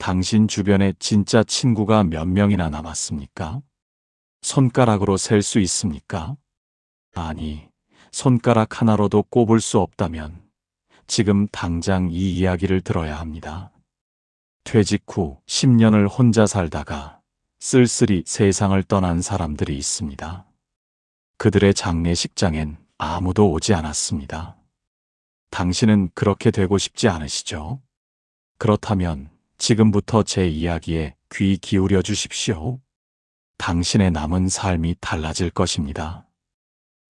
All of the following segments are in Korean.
당신 주변에 진짜 친구가 몇 명이나 남았습니까? 손가락으로 셀 수 있습니까? 아니, 손가락 하나로도 꼽을 수 없다면 지금 당장 이 이야기를 들어야 합니다. 퇴직 후 10년을 혼자 살다가 쓸쓸히 세상을 떠난 사람들이 있습니다. 그들의 장례식장엔 아무도 오지 않았습니다. 당신은 그렇게 되고 싶지 않으시죠? 그렇다면 지금부터 제 이야기에 귀 기울여 주십시오. 당신의 남은 삶이 달라질 것입니다.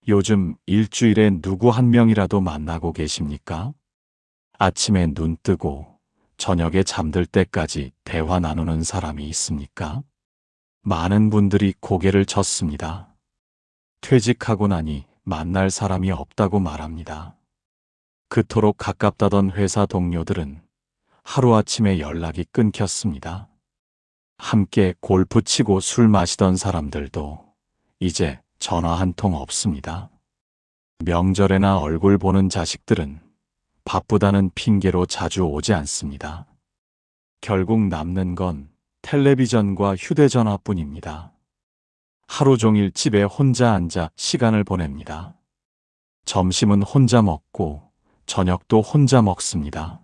요즘 일주일에 누구 한 명이라도 만나고 계십니까? 아침에 눈 뜨고 저녁에 잠들 때까지 대화 나누는 사람이 있습니까? 많은 분들이 고개를 젓습니다. 퇴직하고 나니 만날 사람이 없다고 말합니다. 그토록 가깝다던 회사 동료들은 하루아침에 연락이 끊겼습니다. 함께 골프 치고 술 마시던 사람들도 이제 전화 한 통 없습니다. 명절에나 얼굴 보는 자식들은 바쁘다는 핑계로 자주 오지 않습니다. 결국 남는 건 텔레비전과 휴대전화뿐입니다. 하루 종일 집에 혼자 앉아 시간을 보냅니다. 점심은 혼자 먹고 저녁도 혼자 먹습니다.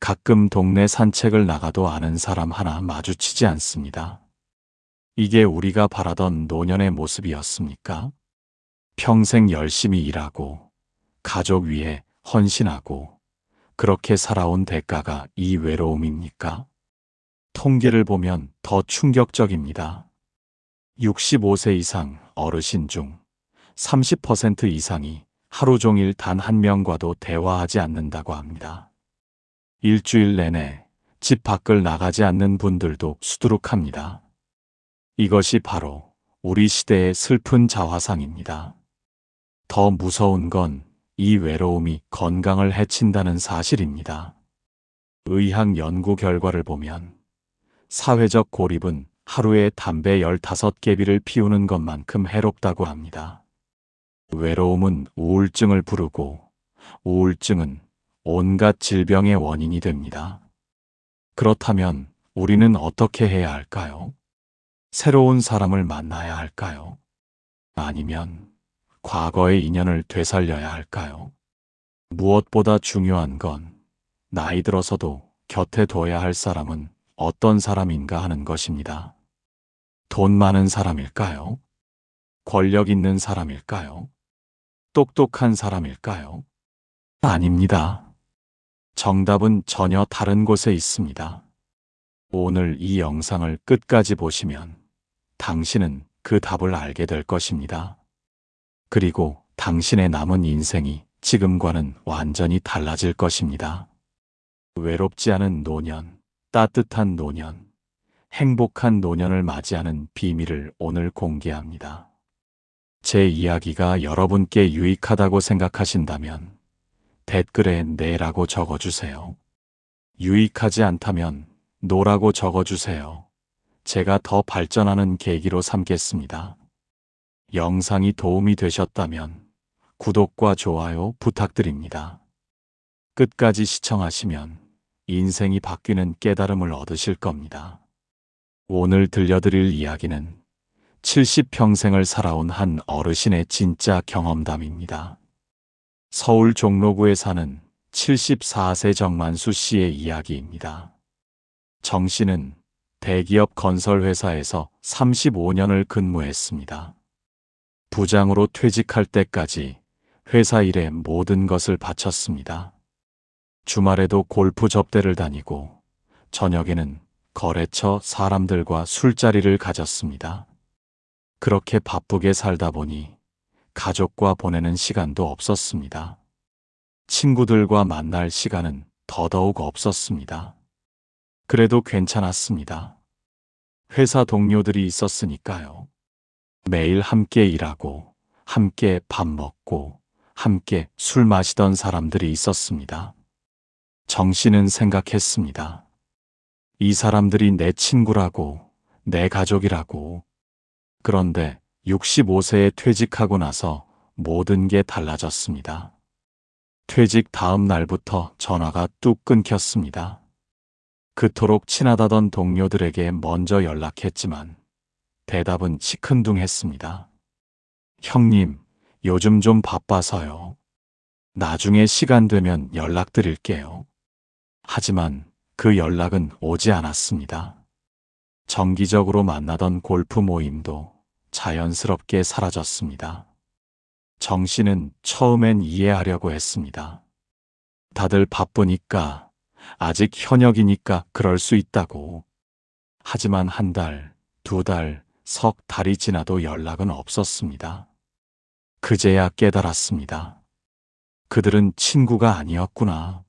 가끔 동네 산책을 나가도 아는 사람 하나 마주치지 않습니다. 이게 우리가 바라던 노년의 모습이었습니까? 평생 열심히 일하고 가족 위해 헌신하고 그렇게 살아온 대가가 이 외로움입니까? 통계를 보면 더 충격적입니다. 65세 이상 어르신 중 30% 이상이 하루 종일 단 한 명과도 대화하지 않는다고 합니다. 일주일 내내 집 밖을 나가지 않는 분들도 수두룩합니다. 이것이 바로 우리 시대의 슬픈 자화상입니다. 더 무서운 건 이 외로움이 건강을 해친다는 사실입니다. 의학 연구 결과를 보면 사회적 고립은 하루에 담배 15개비를 피우는 것만큼 해롭다고 합니다. 외로움은 우울증을 부르고 우울증은 온갖 질병의 원인이 됩니다. 그렇다면 우리는 어떻게 해야 할까요? 새로운 사람을 만나야 할까요? 아니면 과거의 인연을 되살려야 할까요? 무엇보다 중요한 건 나이 들어서도 곁에 둬야 할 사람은 어떤 사람인가 하는 것입니다. 돈 많은 사람일까요? 권력 있는 사람일까요? 똑똑한 사람일까요? 아닙니다. 정답은 전혀 다른 곳에 있습니다. 오늘 이 영상을 끝까지 보시면 당신은 그 답을 알게 될 것입니다. 그리고 당신의 남은 인생이 지금과는 완전히 달라질 것입니다. 외롭지 않은 노년, 따뜻한 노년, 행복한 노년을 맞이하는 비밀을 오늘 공개합니다. 제 이야기가 여러분께 유익하다고 생각하신다면 댓글에 네라고 적어주세요. 유익하지 않다면 노라고 적어주세요. 제가 더 발전하는 계기로 삼겠습니다. 영상이 도움이 되셨다면 구독과 좋아요 부탁드립니다. 끝까지 시청하시면 인생이 바뀌는 깨달음을 얻으실 겁니다. 오늘 들려드릴 이야기는 70평생을 살아온 한 어르신의 진짜 경험담입니다. 서울 종로구에 사는 74세 정만수 씨의 이야기입니다. 정 씨는 대기업 건설회사에서 35년을 근무했습니다. 부장으로 퇴직할 때까지 회사 일에 모든 것을 바쳤습니다. 주말에도 골프 접대를 다니고 저녁에는 거래처 사람들과 술자리를 가졌습니다. 그렇게 바쁘게 살다 보니 가족과 보내는 시간도 없었습니다. 친구들과 만날 시간은 더더욱 없었습니다. 그래도 괜찮았습니다. 회사 동료들이 있었으니까요. 매일 함께 일하고 함께 밥 먹고 함께 술 마시던 사람들이 있었습니다. 정 씨는 생각했습니다. 이 사람들이 내 친구라고, 내 가족이라고. 그런데 65세에 퇴직하고 나서 모든 게 달라졌습니다. 퇴직 다음 날부터 전화가 뚝 끊겼습니다. 그토록 친하다던 동료들에게 먼저 연락했지만 대답은 시큰둥했습니다. 형님, 요즘 좀 바빠서요. 나중에 시간 되면 연락드릴게요. 하지만 그 연락은 오지 않았습니다. 정기적으로 만나던 골프 모임도 자연스럽게 사라졌습니다. 정 씨는 처음엔 이해하려고 했습니다. 다들 바쁘니까, 아직 현역이니까 그럴 수 있다고. 하지만 한 달, 두 달, 석 달이 지나도 연락은 없었습니다. 그제야 깨달았습니다. 그들은 친구가 아니었구나.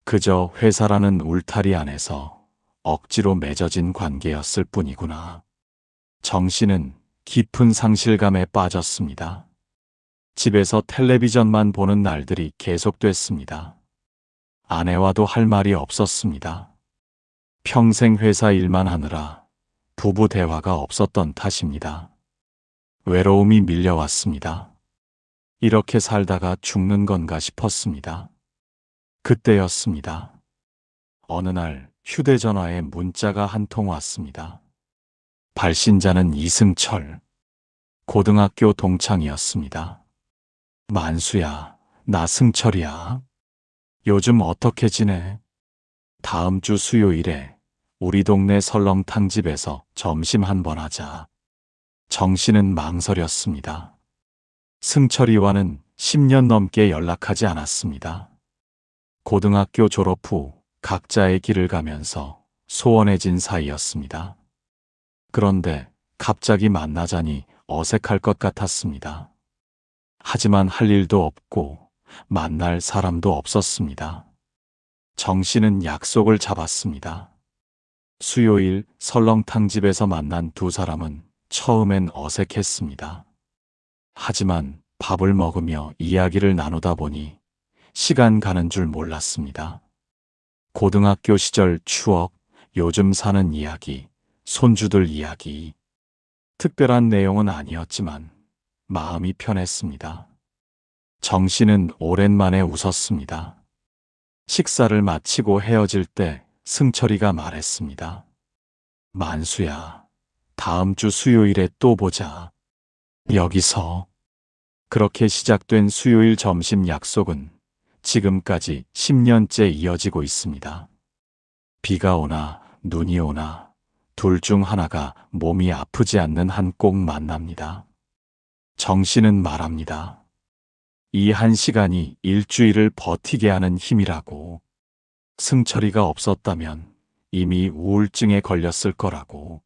그저 회사라는 울타리 안에서 억지로 맺어진 관계였을 뿐이구나. 정 씨는 깊은 상실감에 빠졌습니다. 집에서 텔레비전만 보는 날들이 계속됐습니다. 아내와도 할 말이 없었습니다. 평생 회사 일만 하느라 부부 대화가 없었던 탓입니다. 외로움이 밀려왔습니다. 이렇게 살다가 죽는 건가 싶었습니다. 그때였습니다. 어느 날 휴대전화에 문자가 한 통 왔습니다. 발신자는 이승철, 고등학교 동창이었습니다. 만수야, 나 승철이야. 요즘 어떻게 지내? 다음 주 수요일에 우리 동네 설렁탕집에서 점심 한번 하자. 정 씨는 망설였습니다. 승철이와는 10년 넘게 연락하지 않았습니다. 고등학교 졸업 후 각자의 길을 가면서 소원해진 사이였습니다. 그런데 갑자기 만나자니 어색할 것 같았습니다. 하지만 할 일도 없고 만날 사람도 없었습니다. 정 씨는 약속을 잡았습니다. 수요일 설렁탕집에서 만난 두 사람은 처음엔 어색했습니다. 하지만 밥을 먹으며 이야기를 나누다 보니 시간 가는 줄 몰랐습니다. 고등학교 시절 추억, 요즘 사는 이야기, 손주들 이야기. 특별한 내용은 아니었지만 마음이 편했습니다. 정 씨는 오랜만에 웃었습니다. 식사를 마치고 헤어질 때 승철이가 말했습니다. 만수야, 다음 주 수요일에 또 보자. 여기서. 그렇게 시작된 수요일 점심 약속은 지금까지 10년째 이어지고 있습니다. 비가 오나 눈이 오나 둘 중 하나가 몸이 아프지 않는 한 꼭 만납니다. 정 씨는 말합니다. 이 한 시간이 일주일을 버티게 하는 힘이라고. 승철이가 없었다면 이미 우울증에 걸렸을 거라고.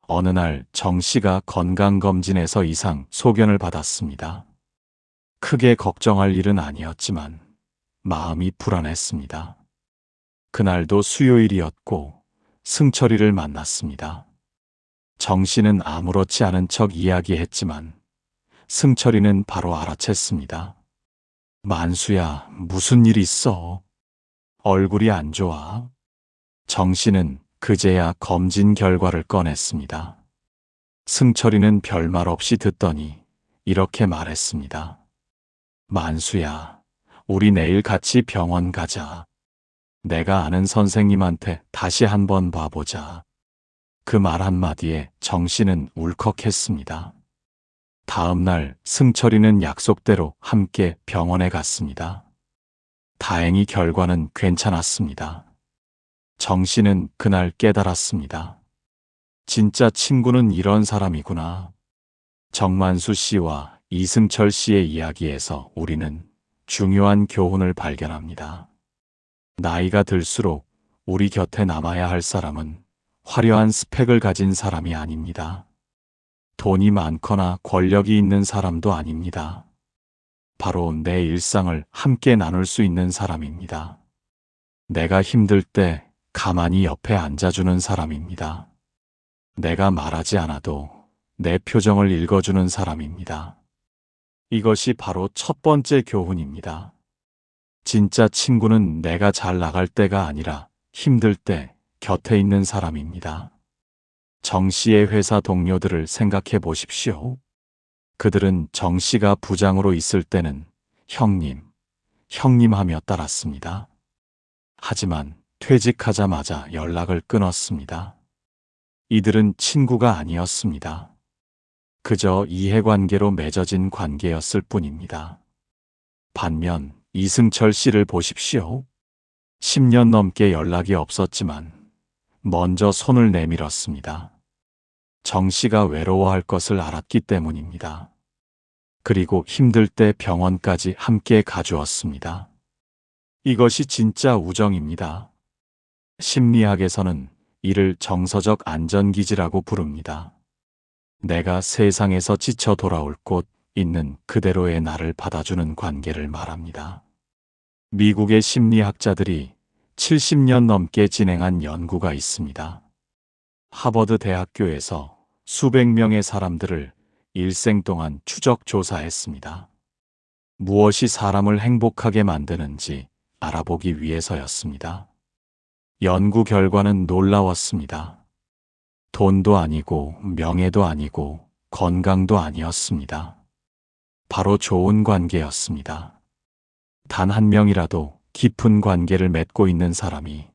어느 날 정 씨가 건강검진에서 이상 소견을 받았습니다. 크게 걱정할 일은 아니었지만 마음이 불안했습니다. 그날도 수요일이었고 승철이를 만났습니다. 정 씨는 아무렇지 않은 척 이야기했지만 승철이는 바로 알아챘습니다. 만수야, 무슨 일 있어? 얼굴이 안 좋아? 정 씨는 그제야 검진 결과를 꺼냈습니다. 승철이는 별말 없이 듣더니 이렇게 말했습니다. 만수야, 우리 내일 같이 병원 가자. 내가 아는 선생님한테 다시 한번 봐보자. 그 말 한마디에 정 씨는 울컥했습니다. 다음 날 승철이는 약속대로 함께 병원에 갔습니다. 다행히 결과는 괜찮았습니다. 정 씨는 그날 깨달았습니다. 진짜 친구는 이런 사람이구나. 정만수 씨와 이승철 씨의 이야기에서 우리는 중요한 교훈을 발견합니다. 나이가 들수록 우리 곁에 남아야 할 사람은 화려한 스펙을 가진 사람이 아닙니다. 돈이 많거나 권력이 있는 사람도 아닙니다. 바로 내 일상을 함께 나눌 수 있는 사람입니다. 내가 힘들 때 가만히 옆에 앉아주는 사람입니다. 내가 말하지 않아도 내 표정을 읽어주는 사람입니다. 이것이 바로 첫 번째 교훈입니다. 진짜 친구는 내가 잘 나갈 때가 아니라 힘들 때 곁에 있는 사람입니다. 정 씨의 회사 동료들을 생각해 보십시오. 그들은 정 씨가 부장으로 있을 때는 형님, 형님 하며 따랐습니다. 하지만 퇴직하자마자 연락을 끊었습니다. 이들은 친구가 아니었습니다. 그저 이해관계로 맺어진 관계였을 뿐입니다. 반면 이승철 씨를 보십시오. 10년 넘게 연락이 없었지만 먼저 손을 내밀었습니다. 정 씨가 외로워할 것을 알았기 때문입니다. 그리고 힘들 때 병원까지 함께 가주었습니다. 이것이 진짜 우정입니다. 심리학에서는 이를 정서적 안전기지라고 부릅니다. 내가 세상에서 지쳐 돌아올 곳 있는 그대로의 나를 받아주는 관계를 말합니다. 미국의 심리학자들이 70년 넘게 진행한 연구가 있습니다. 하버드 대학교에서 수백 명의 사람들을 일생 동안 추적 조사했습니다. 무엇이 사람을 행복하게 만드는지 알아보기 위해서였습니다. 연구 결과는 놀라웠습니다. 돈도 아니고 명예도 아니고 건강도 아니었습니다. 바로 좋은 관계였습니다. 단 한 명이라도 깊은 관계를 맺고 있는 사람이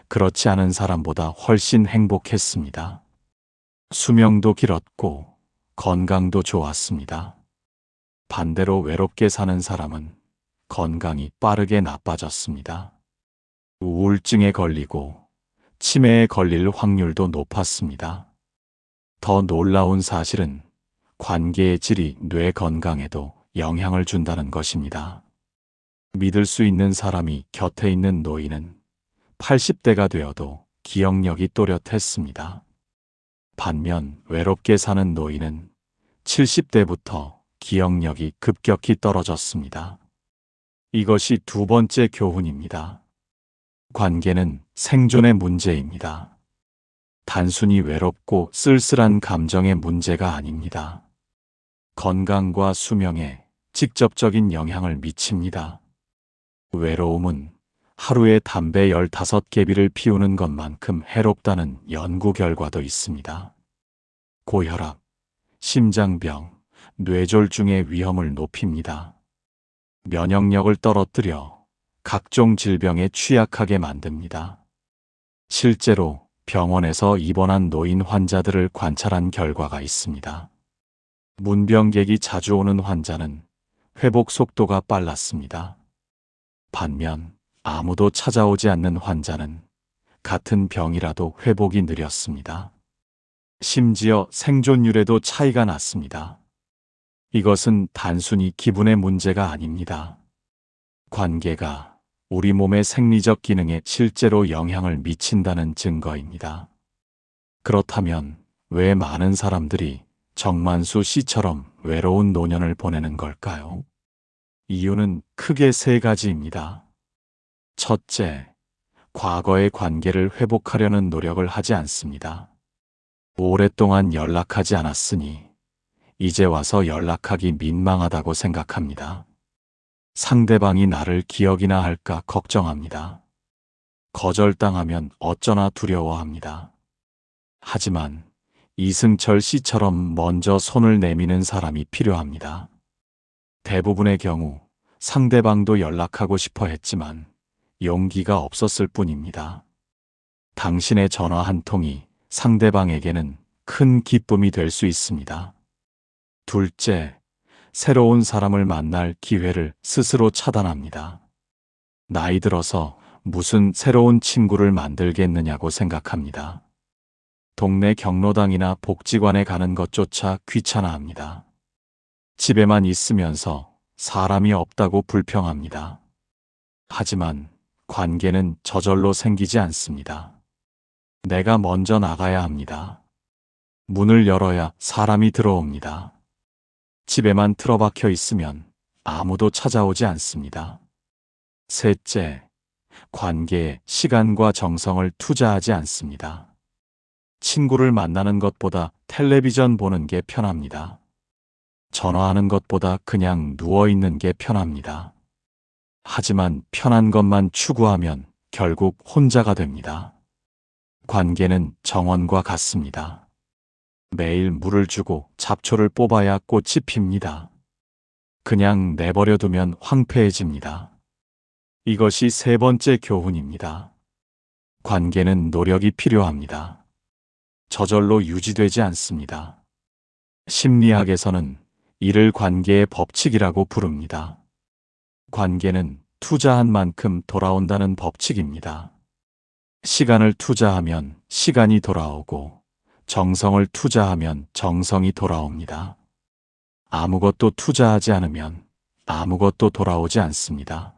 그렇지 않은 사람보다 훨씬 행복했습니다. 수명도 길었고 건강도 좋았습니다. 반대로 외롭게 사는 사람은 건강이 빠르게 나빠졌습니다. 우울증에 걸리고 치매에 걸릴 확률도 높았습니다. 더 놀라운 사실은 관계의 질이 뇌 건강에도 영향을 준다는 것입니다. 믿을 수 있는 사람이 곁에 있는 노인은 80대가 되어도 기억력이 또렷했습니다. 반면 외롭게 사는 노인은 70대부터 기억력이 급격히 떨어졌습니다. 이것이 두 번째 교훈입니다. 관계는 생존의 문제입니다. 단순히 외롭고 쓸쓸한 감정의 문제가 아닙니다. 건강과 수명에 직접적인 영향을 미칩니다. 외로움은 하루에 담배 15개비를 피우는 것만큼 해롭다는 연구 결과도 있습니다. 고혈압, 심장병, 뇌졸중의 위험을 높입니다. 면역력을 떨어뜨려 각종 질병에 취약하게 만듭니다. 실제로 병원에서 입원한 노인 환자들을 관찰한 결과가 있습니다. 문병객이 자주 오는 환자는 회복 속도가 빨랐습니다. 반면 아무도 찾아오지 않는 환자는 같은 병이라도 회복이 느렸습니다. 심지어 생존율에도 차이가 났습니다. 이것은 단순히 기분의 문제가 아닙니다. 관계가 우리 몸의 생리적 기능에 실제로 영향을 미친다는 증거입니다. 그렇다면 왜 많은 사람들이 정만수 씨처럼 외로운 노년을 보내는 걸까요? 이유는 크게 세 가지입니다. 첫째, 과거의 관계를 회복하려는 노력을 하지 않습니다. 오랫동안 연락하지 않았으니 이제 와서 연락하기 민망하다고 생각합니다. 상대방이 나를 기억이나 할까 걱정합니다. 거절당하면 어쩌나 두려워합니다. 하지만 이승철 씨처럼 먼저 손을 내미는 사람이 필요합니다. 대부분의 경우 상대방도 연락하고 싶어 했지만 용기가 없었을 뿐입니다. 당신의 전화 한 통이 상대방에게는 큰 기쁨이 될 수 있습니다. 둘째, 새로운 사람을 만날 기회를 스스로 차단합니다. 나이 들어서 무슨 새로운 친구를 만들겠느냐고 생각합니다. 동네 경로당이나 복지관에 가는 것조차 귀찮아합니다. 집에만 있으면서 사람이 없다고 불평합니다. 하지만 관계는 저절로 생기지 않습니다. 내가 먼저 나가야 합니다. 문을 열어야 사람이 들어옵니다. 집에만 틀어박혀 있으면 아무도 찾아오지 않습니다. 셋째, 관계에 시간과 정성을 투자하지 않습니다. 친구를 만나는 것보다 텔레비전 보는 게 편합니다. 전화하는 것보다 그냥 누워있는 게 편합니다. 하지만 편한 것만 추구하면 결국 혼자가 됩니다. 관계는 정원과 같습니다. 매일 물을 주고 잡초를 뽑아야 꽃이 핍니다. 그냥 내버려 두면 황폐해집니다. 이것이 세 번째 교훈입니다. 관계는 노력이 필요합니다. 저절로 유지되지 않습니다. 심리학에서는 이를 관계의 법칙이라고 부릅니다. 관계는 투자한 만큼 돌아온다는 법칙입니다. 시간을 투자하면 시간이 돌아오고 정성을 투자하면 정성이 돌아옵니다. 아무것도 투자하지 않으면 아무것도 돌아오지 않습니다.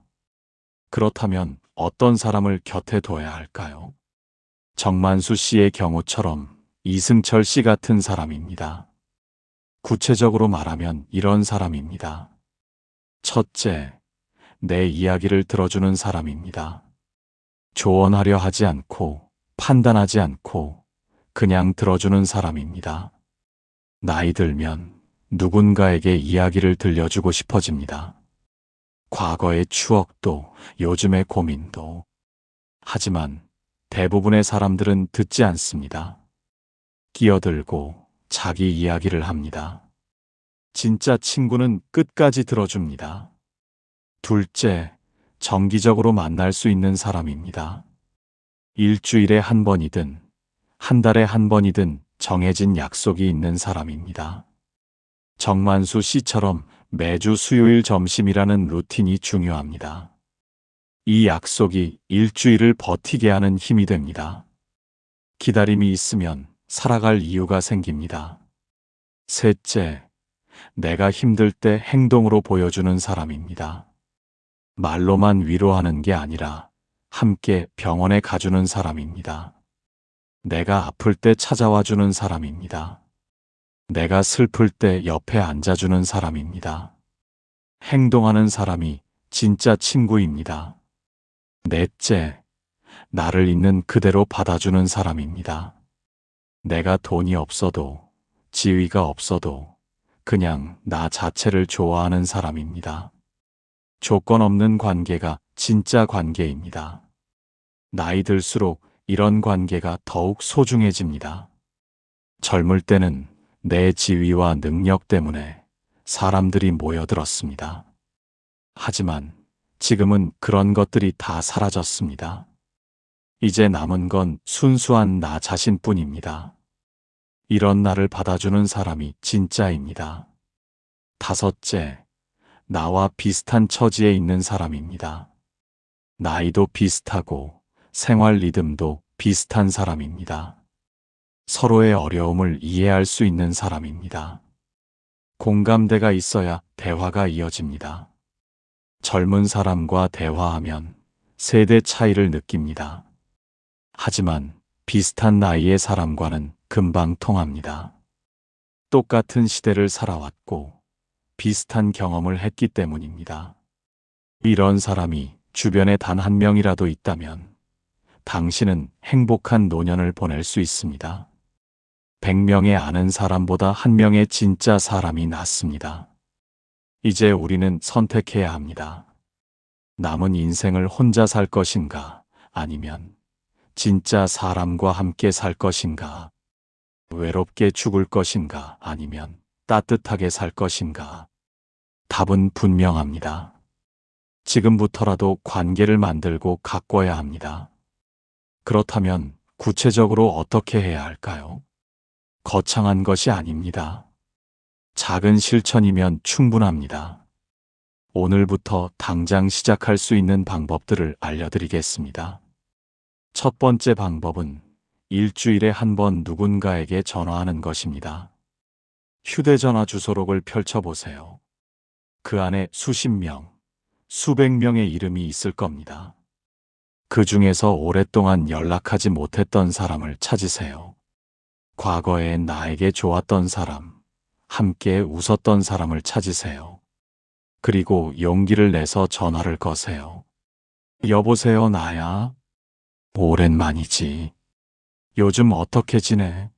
그렇다면 어떤 사람을 곁에 둬야 할까요? 정만수 씨의 경우처럼 이승철 씨 같은 사람입니다. 구체적으로 말하면 이런 사람입니다. 첫째, 내 이야기를 들어주는 사람입니다. 조언하려 하지 않고 판단하지 않고 그냥 들어주는 사람입니다. 나이 들면 누군가에게 이야기를 들려주고 싶어집니다. 과거의 추억도 요즘의 고민도. 하지만 대부분의 사람들은 듣지 않습니다. 끼어들고 자기 이야기를 합니다. 진짜 친구는 끝까지 들어줍니다. 둘째, 정기적으로 만날 수 있는 사람입니다. 일주일에 한 번이든 한 달에 한 번이든 정해진 약속이 있는 사람입니다. 정만수 씨처럼 매주 수요일 점심이라는 루틴이 중요합니다. 이 약속이 일주일을 버티게 하는 힘이 됩니다. 기다림이 있으면 살아갈 이유가 생깁니다. 셋째, 내가 힘들 때 행동으로 보여주는 사람입니다. 말로만 위로하는 게 아니라 함께 병원에 가주는 사람입니다. 내가 아플 때 찾아와 주는 사람입니다. 내가 슬플 때 옆에 앉아주는 사람입니다. 행동하는 사람이 진짜 친구입니다. 넷째, 나를 있는 그대로 받아주는 사람입니다. 내가 돈이 없어도 지위가 없어도 그냥 나 자체를 좋아하는 사람입니다. 조건 없는 관계가 진짜 관계입니다. 나이 들수록 이런 관계가 더욱 소중해집니다. 젊을 때는 내 지위와 능력 때문에 사람들이 모여들었습니다. 하지만 지금은 그런 것들이 다 사라졌습니다. 이제 남은 건 순수한 나 자신뿐입니다. 이런 나를 받아주는 사람이 진짜입니다. 다섯째, 나와 비슷한 처지에 있는 사람입니다. 나이도 비슷하고 생활 리듬도 비슷한 사람입니다. 서로의 어려움을 이해할 수 있는 사람입니다. 공감대가 있어야 대화가 이어집니다. 젊은 사람과 대화하면 세대 차이를 느낍니다. 하지만 비슷한 나이의 사람과는 금방 통합니다. 똑같은 시대를 살아왔고 비슷한 경험을 했기 때문입니다. 이런 사람이 주변에 단 한 명이라도 있다면 당신은 행복한 노년을 보낼 수 있습니다. 100명의 아는 사람보다 한 명의 진짜 사람이 낫습니다. 이제 우리는 선택해야 합니다. 남은 인생을 혼자 살 것인가, 아니면 진짜 사람과 함께 살 것인가, 외롭게 죽을 것인가, 아니면 따뜻하게 살 것인가. 답은 분명합니다. 지금부터라도 관계를 만들고 가꿔야 합니다. 그렇다면 구체적으로 어떻게 해야 할까요? 거창한 것이 아닙니다. 작은 실천이면 충분합니다. 오늘부터 당장 시작할 수 있는 방법들을 알려드리겠습니다. 첫 번째 방법은 일주일에 한 번 누군가에게 전화하는 것입니다. 휴대전화 주소록을 펼쳐보세요. 그 안에 수십 명, 수백 명의 이름이 있을 겁니다. 그 중에서 오랫동안 연락하지 못했던 사람을 찾으세요. 과거에 나에게 좋았던 사람, 함께 웃었던 사람을 찾으세요. 그리고 용기를 내서 전화를 거세요. 여보세요, 나야? 오랜만이지. 요즘 어떻게 지내?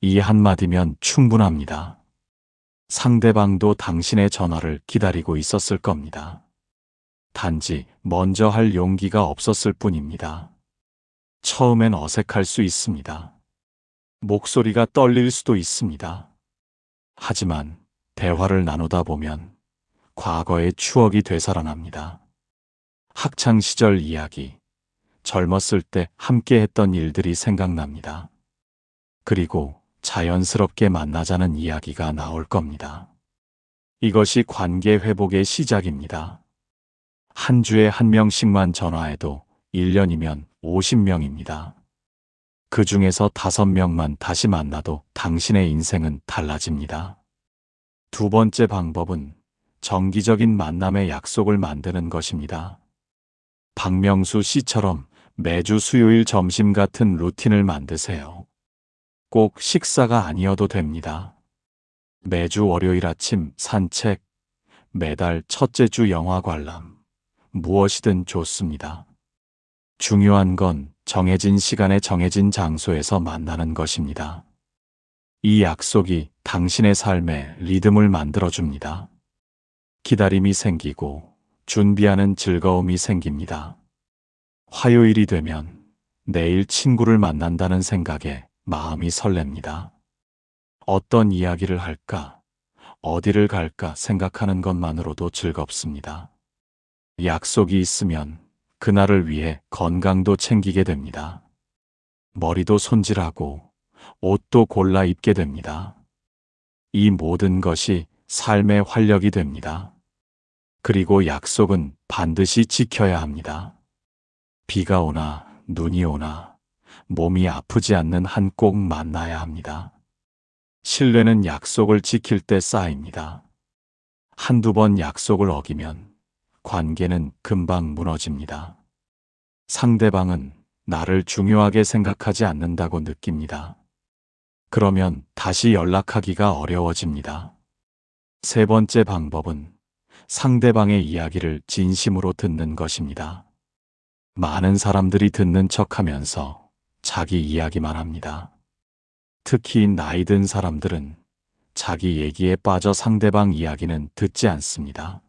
이 한마디면 충분합니다. 상대방도 당신의 전화를 기다리고 있었을 겁니다. 단지 먼저 할 용기가 없었을 뿐입니다. 처음엔 어색할 수 있습니다. 목소리가 떨릴 수도 있습니다. 하지만 대화를 나누다 보면 과거의 추억이 되살아납니다. 학창시절 이야기, 젊었을 때 함께 했던 일들이 생각납니다. 그리고 자연스럽게 만나자는 이야기가 나올 겁니다. 이것이 관계 회복의 시작입니다. 한 주에 한 명씩만 전화해도 1년이면 50명입니다. 그 중에서 5명만 다시 만나도 당신의 인생은 달라집니다. 두 번째 방법은 정기적인 만남의 약속을 만드는 것입니다. 박명수 씨처럼 매주 수요일 점심 같은 루틴을 만드세요. 꼭 식사가 아니어도 됩니다. 매주 월요일 아침 산책, 매달 첫째 주 영화 관람, 무엇이든 좋습니다. 중요한 건 정해진 시간에 정해진 장소에서 만나는 것입니다. 이 약속이 당신의 삶에 리듬을 만들어줍니다. 기다림이 생기고 준비하는 즐거움이 생깁니다. 화요일이 되면 내일 친구를 만난다는 생각에 마음이 설렙니다. 어떤 이야기를 할까, 어디를 갈까 생각하는 것만으로도 즐겁습니다. 약속이 있으면 그날을 위해 건강도 챙기게 됩니다. 머리도 손질하고 옷도 골라 입게 됩니다. 이 모든 것이 삶의 활력이 됩니다. 그리고 약속은 반드시 지켜야 합니다. 비가 오나 눈이 오나 몸이 아프지 않는 한 꼭 만나야 합니다. 신뢰는 약속을 지킬 때 쌓입니다. 한두 번 약속을 어기면 관계는 금방 무너집니다. 상대방은 나를 중요하게 생각하지 않는다고 느낍니다. 그러면 다시 연락하기가 어려워집니다. 세 번째 방법은 상대방의 이야기를 진심으로 듣는 것입니다. 많은 사람들이 듣는 척하면서 자기 이야기만 합니다. 특히 나이 든 사람들은 자기 얘기에 빠져 상대방 이야기는 듣지 않습니다.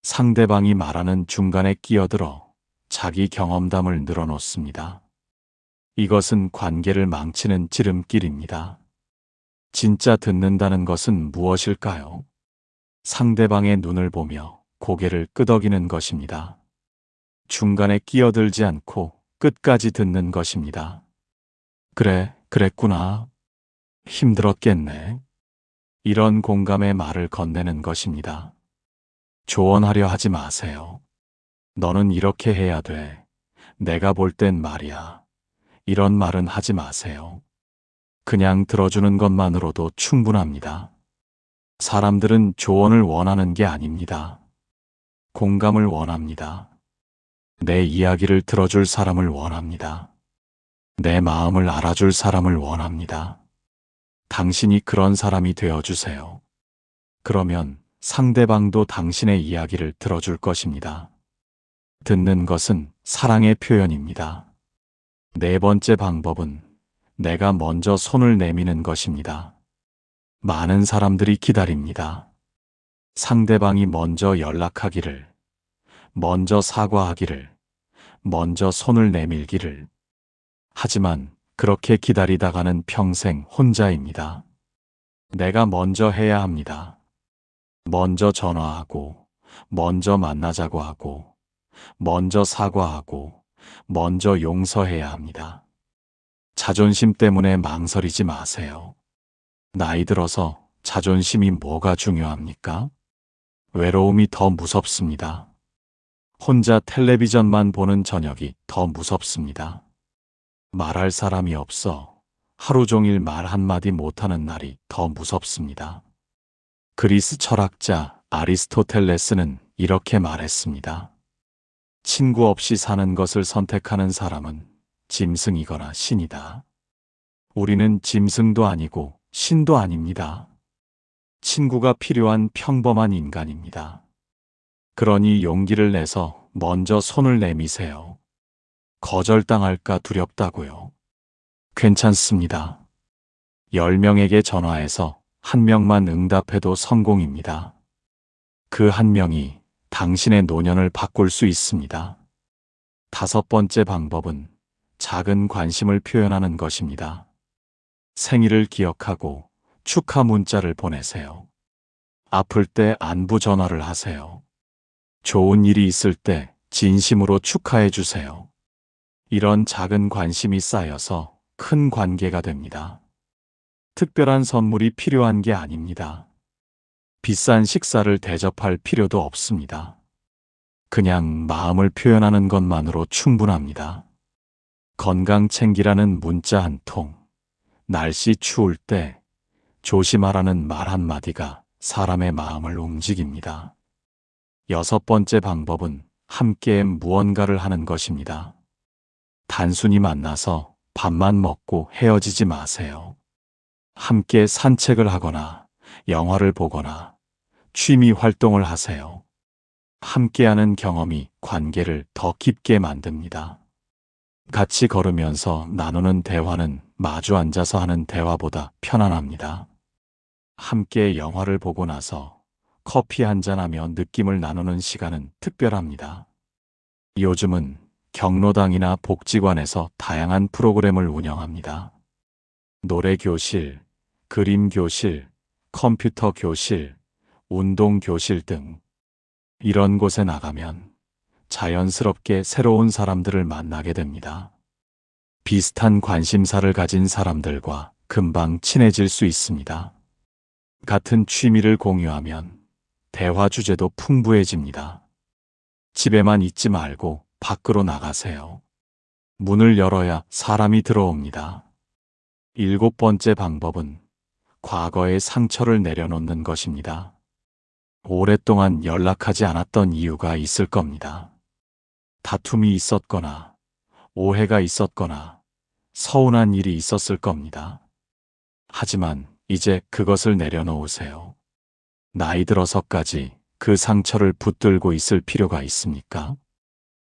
상대방이 말하는 중간에 끼어들어 자기 경험담을 늘어놓습니다. 이것은 관계를 망치는 지름길입니다. 진짜 듣는다는 것은 무엇일까요? 상대방의 눈을 보며 고개를 끄덕이는 것입니다. 중간에 끼어들지 않고 끝까지 듣는 것입니다. 그래, 그랬구나. 힘들었겠네. 이런 공감의 말을 건네는 것입니다. 조언하려 하지 마세요. 너는 이렇게 해야 돼. 내가 볼 땐 말이야. 이런 말은 하지 마세요. 그냥 들어주는 것만으로도 충분합니다. 사람들은 조언을 원하는 게 아닙니다. 공감을 원합니다. 내 이야기를 들어줄 사람을 원합니다. 내 마음을 알아줄 사람을 원합니다. 당신이 그런 사람이 되어주세요. 그러면 상대방도 당신의 이야기를 들어줄 것입니다. 듣는 것은 사랑의 표현입니다. 네 번째 방법은 내가 먼저 손을 내미는 것입니다. 많은 사람들이 기다립니다. 상대방이 먼저 연락하기를, 먼저 사과하기를, 먼저 손을 내밀기를. 하지만 그렇게 기다리다가는 평생 혼자입니다. 내가 먼저 해야 합니다. 먼저 전화하고, 먼저 만나자고 하고, 먼저 사과하고, 먼저 용서해야 합니다. 자존심 때문에 망설이지 마세요. 나이 들어서 자존심이 뭐가 중요합니까? 외로움이 더 무섭습니다. 혼자 텔레비전만 보는 저녁이 더 무섭습니다. 말할 사람이 없어 하루 종일 말 한마디 못하는 날이 더 무섭습니다. 그리스 철학자 아리스토텔레스는 이렇게 말했습니다. 친구 없이 사는 것을 선택하는 사람은 짐승이거나 신이다. 우리는 짐승도 아니고 신도 아닙니다. 친구가 필요한 평범한 인간입니다. 그러니 용기를 내서 먼저 손을 내미세요. 거절당할까 두렵다고요. 괜찮습니다. 10명에게 전화해서 1명만 응답해도 성공입니다. 그 1명이 당신의 노년을 바꿀 수 있습니다. 5번째 방법은 작은 관심을 표현하는 것입니다. 생일을 기억하고 축하 문자를 보내세요. 아플 때 안부 전화를 하세요. 좋은 일이 있을 때 진심으로 축하해 주세요. 이런 작은 관심이 쌓여서 큰 관계가 됩니다. 특별한 선물이 필요한 게 아닙니다. 비싼 식사를 대접할 필요도 없습니다. 그냥 마음을 표현하는 것만으로 충분합니다. 건강 챙기라는 문자 한 통, 날씨 추울 때 조심하라는 말 한마디가 사람의 마음을 움직입니다. 6번째 방법은 함께 무언가를 하는 것입니다. 단순히 만나서 밥만 먹고 헤어지지 마세요. 함께 산책을 하거나 영화를 보거나 취미 활동을 하세요. 함께하는 경험이 관계를 더 깊게 만듭니다. 같이 걸으면서 나누는 대화는 마주 앉아서 하는 대화보다 편안합니다. 함께 영화를 보고 나서 커피 한잔하며 느낌을 나누는 시간은 특별합니다. 요즘은 경로당이나 복지관에서 다양한 프로그램을 운영합니다. 노래 교실, 그림 교실, 컴퓨터 교실, 운동 교실 등 이런 곳에 나가면 자연스럽게 새로운 사람들을 만나게 됩니다. 비슷한 관심사를 가진 사람들과 금방 친해질 수 있습니다. 같은 취미를 공유하면 대화 주제도 풍부해집니다. 집에만 있지 말고 밖으로 나가세요. 문을 열어야 사람이 들어옵니다. 7번째 방법은 과거의 상처를 내려놓는 것입니다. 오랫동안 연락하지 않았던 이유가 있을 겁니다. 다툼이 있었거나, 오해가 있었거나, 서운한 일이 있었을 겁니다. 하지만 이제 그것을 내려놓으세요. 나이 들어서까지 그 상처를 붙들고 있을 필요가 있습니까?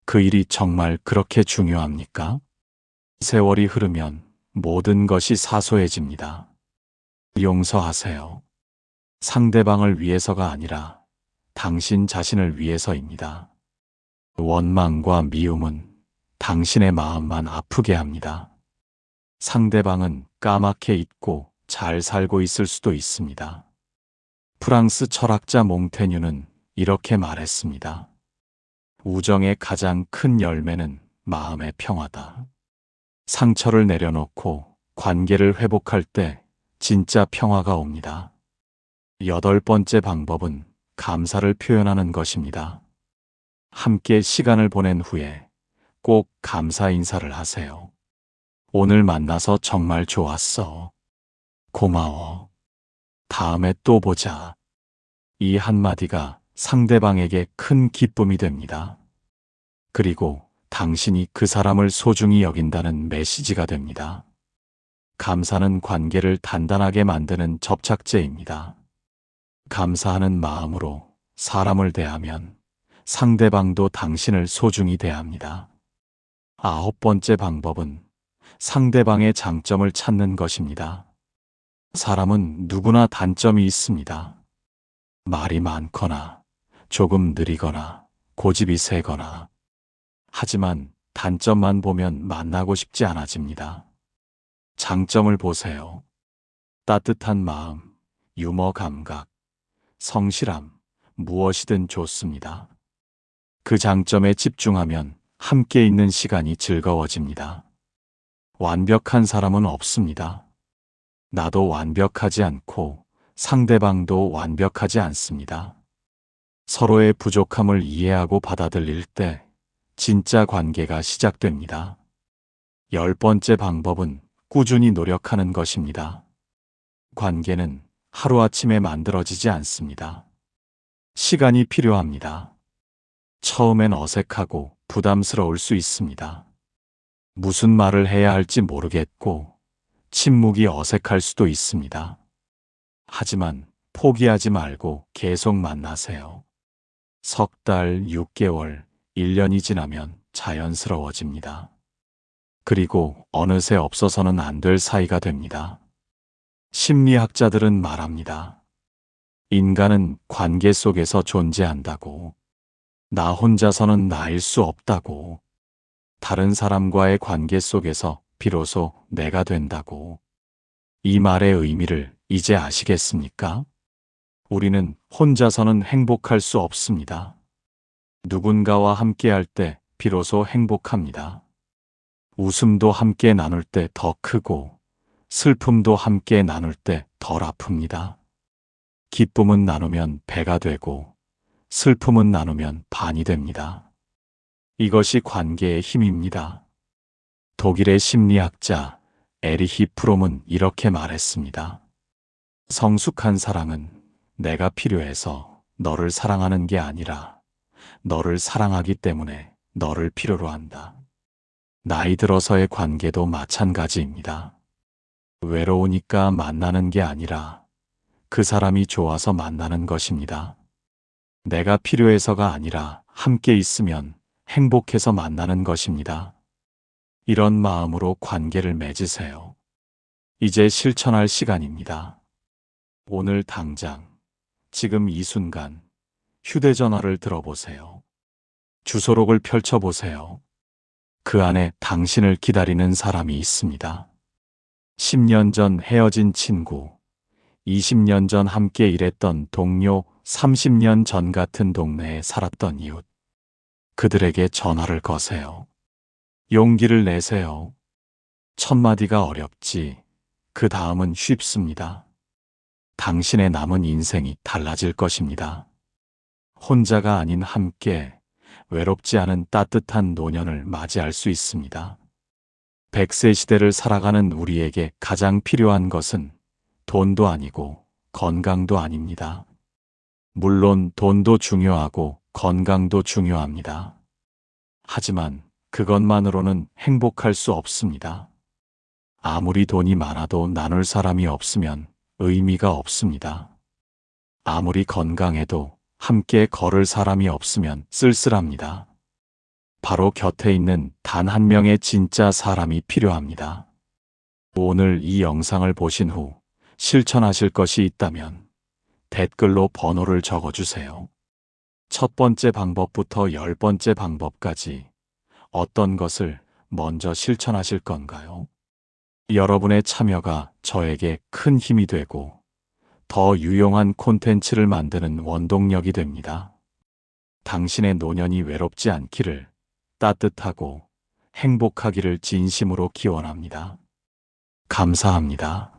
그 일이 정말 그렇게 중요합니까? 세월이 흐르면 모든 것이 사소해집니다. 용서하세요. 상대방을 위해서가 아니라 당신 자신을 위해서입니다. 원망과 미움은 당신의 마음만 아프게 합니다. 상대방은 까맣게 잊고 잘 살고 있을 수도 있습니다. 프랑스 철학자 몽테뉴는 이렇게 말했습니다. 우정의 가장 큰 열매는 마음의 평화다. 상처를 내려놓고 관계를 회복할 때 진짜 평화가 옵니다. 8번째 방법은 감사를 표현하는 것입니다. 함께 시간을 보낸 후에 꼭 감사 인사를 하세요. 오늘 만나서 정말 좋았어. 고마워. 다음에 또 보자. 이 한마디가 상대방에게 큰 기쁨이 됩니다. 그리고 당신이 그 사람을 소중히 여긴다는 메시지가 됩니다. 감사는 관계를 단단하게 만드는 접착제입니다. 감사하는 마음으로 사람을 대하면 상대방도 당신을 소중히 대합니다. 9번째 방법은 상대방의 장점을 찾는 것입니다. 사람은 누구나 단점이 있습니다. 말이 많거나 조금 느리거나 고집이 세거나. 하지만 단점만 보면 만나고 싶지 않아집니다. 장점을 보세요. 따뜻한 마음, 유머 감각, 성실함, 무엇이든 좋습니다. 그 장점에 집중하면 함께 있는 시간이 즐거워집니다. 완벽한 사람은 없습니다. 나도 완벽하지 않고 상대방도 완벽하지 않습니다. 서로의 부족함을 이해하고 받아들일 때 진짜 관계가 시작됩니다. 10번째 방법은 꾸준히 노력하는 것입니다. 관계는 하루아침에 만들어지지 않습니다. 시간이 필요합니다. 처음엔 어색하고 부담스러울 수 있습니다. 무슨 말을 해야 할지 모르겠고 침묵이 어색할 수도 있습니다. 하지만 포기하지 말고 계속 만나세요. 석 달, 6개월, 1년이 지나면 자연스러워집니다. 그리고 어느새 없어서는 안 될 사이가 됩니다. 심리학자들은 말합니다. 인간은 관계 속에서 존재한다고. 나 혼자서는 나일 수 없다고. 다른 사람과의 관계 속에서 비로소 내가 된다고. 이 말의 의미를 이제 아시겠습니까? 우리는 혼자서는 행복할 수 없습니다. 누군가와 함께할 때 비로소 행복합니다. 웃음도 함께 나눌 때 더 크고 슬픔도 함께 나눌 때 덜 아픕니다. 기쁨은 나누면 배가 되고 슬픔은 나누면 반이 됩니다. 이것이 관계의 힘입니다. 독일의 심리학자 에리히 프롬은 이렇게 말했습니다. 성숙한 사랑은 내가 필요해서 너를 사랑하는 게 아니라 너를 사랑하기 때문에 너를 필요로 한다. 나이 들어서의 관계도 마찬가지입니다. 외로우니까 만나는 게 아니라 그 사람이 좋아서 만나는 것입니다. 내가 필요해서가 아니라 함께 있으면 행복해서 만나는 것입니다. 이런 마음으로 관계를 맺으세요. 이제 실천할 시간입니다. 오늘 당장, 지금 이 순간 휴대전화를 들어보세요. 주소록을 펼쳐보세요. 그 안에 당신을 기다리는 사람이 있습니다. 10년 전 헤어진 친구, 20년 전 함께 일했던 동료, 30년 전 같은 동네에 살았던 이웃. 그들에게 전화를 거세요. 용기를 내세요. 첫 마디가 어렵지, 그 다음은 쉽습니다. 당신의 남은 인생이 달라질 것입니다. 혼자가 아닌 함께, 외롭지 않은 따뜻한 노년을 맞이할 수 있습니다. 100세 시대를 살아가는 우리에게 가장 필요한 것은 돈도 아니고 건강도 아닙니다. 물론 돈도 중요하고 건강도 중요합니다. 하지만 그것만으로는 행복할 수 없습니다. 아무리 돈이 많아도 나눌 사람이 없으면 의미가 없습니다. 아무리 건강해도 함께 걸을 사람이 없으면 쓸쓸합니다. 바로 곁에 있는 단 한 명의 진짜 사람이 필요합니다. 오늘 이 영상을 보신 후 실천하실 것이 있다면 댓글로 번호를 적어주세요. 첫 번째 방법부터 10번째 방법까지 어떤 것을 먼저 실천하실 건가요? 여러분의 참여가 저에게 큰 힘이 되고 더 유용한 콘텐츠를 만드는 원동력이 됩니다. 당신의 노년이 외롭지 않기를, 따뜻하고 행복하기를 진심으로 기원합니다. 감사합니다.